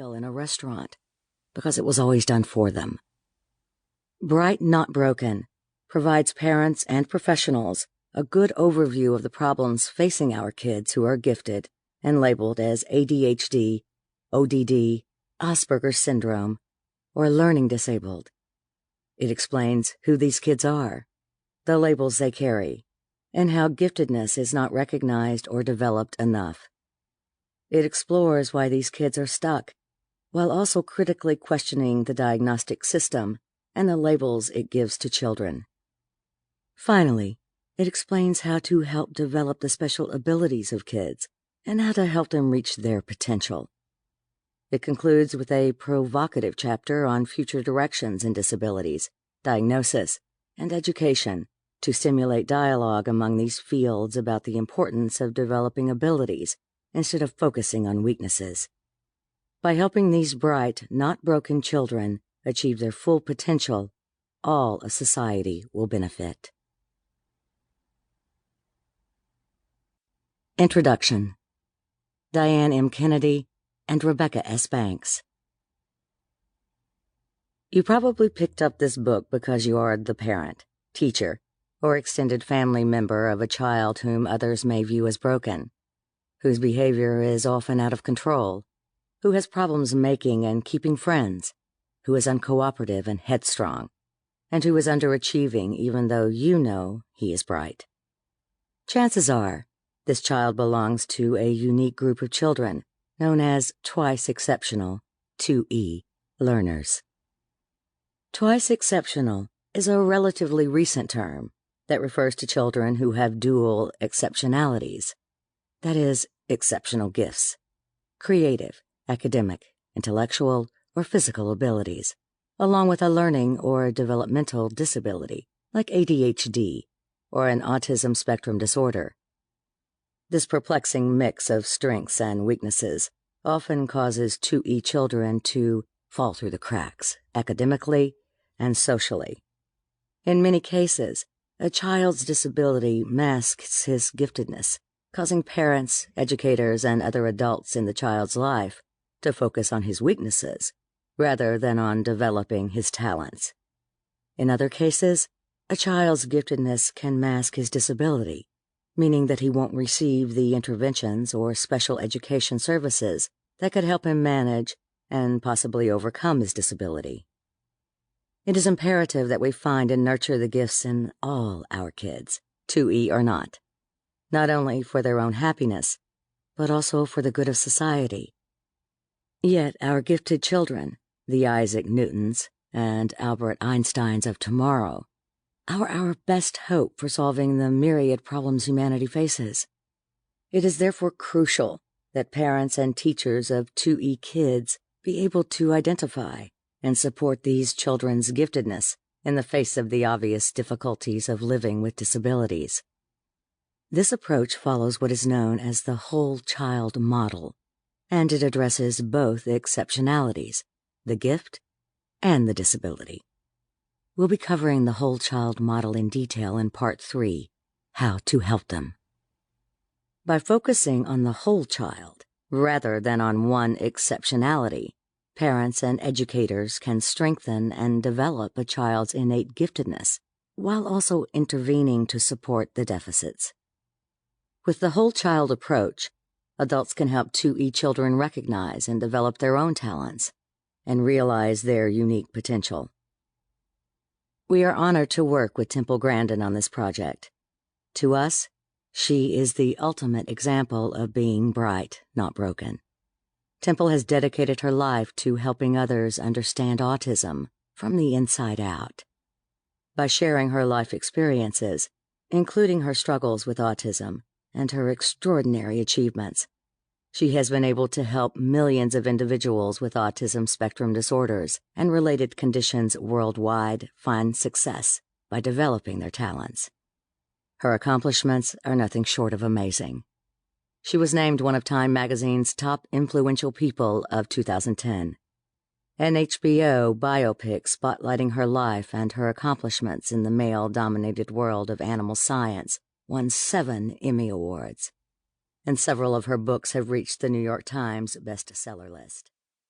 meal in a restaurant because it was always done for them. Bright Not Broken provides parents and professionals a good overview of the problems facing our kids who are gifted and labeled as ADHD, ODD, Asperger's syndrome, or learning disabled. It explains who these kids are, the labels they carry, and how giftedness is not recognized or developed enough. It explores why these kids are stuck, while also critically questioning the diagnostic system and the labels it gives to children. Finally, it explains how to help develop the special abilities of kids and how to help them reach their potential. It concludes with a provocative chapter on future directions in disabilities, diagnosis, and education to stimulate dialogue among these fields about the importance of developing abilities instead of focusing on weaknesses. By helping these bright, not broken children achieve their full potential, all of society will benefit. Introduction. Diane M. Kennedy and Rebecca S. Banks. You probably picked up this book because you are the parent, teacher, or extended family member of a child whom others may view as broken, whose behavior is often out of control, who has problems making and keeping friends, who is uncooperative and headstrong, and who is underachieving even though you know he is bright. Chances are, this child belongs to a unique group of children known as twice exceptional, 2E, learners. Twice exceptional is a relatively recent term that refers to children who have dual exceptionalities, that is, exceptional gifts, creative, academic, intellectual, or physical abilities, along with a learning or developmental disability like ADHD or an autism spectrum disorder. This perplexing mix of strengths and weaknesses often causes 2E children to fall through the cracks, academically and socially. In many cases, a child's disability masks his giftedness, causing parents, educators, and other adults in the child's life to focus on his weaknesses rather than on developing his talents. In other cases, a child's giftedness can mask his disability, meaning that he won't receive the interventions or special education services that could help him manage and possibly overcome his disability. It is imperative that we find and nurture the gifts in all our kids, 2E or not only for their own happiness, but also for the good of society. Yet our gifted children, the Isaac Newtons and Albert Einsteins of tomorrow, are our best hope for solving the myriad problems humanity faces. It is therefore crucial that parents and teachers of 2E kids be able to identify and support these children's giftedness in the face of the obvious difficulties of living with disabilities. This approach follows what is known as the whole child model, and it addresses both the exceptionalities, the gift, and the disability. We'll be covering the whole child model in detail in Part 3, How to Help Them. By focusing on the whole child, rather than on one exceptionality, parents and educators can strengthen and develop a child's innate giftedness, while also intervening to support the deficits. With the whole child approach, adults can help 2E children recognize and develop their own talents and realize their unique potential. We are honored to work with Temple Grandin on this project. To us, she is the ultimate example of being bright, not broken. Temple has dedicated her life to helping others understand autism from the inside out. By sharing her life experiences, including her struggles with autism and her extraordinary achievements, she has been able to help millions of individuals with autism spectrum disorders and related conditions worldwide find success by developing their talents. Her accomplishments are nothing short of amazing. She was named one of Time magazine's top influential people of 2010. An HBO biopic spotlighting her life and her accomplishments in the male-dominated world of animal science won 7 Emmy Awards, and several of her books have reached the New York Times bestseller list.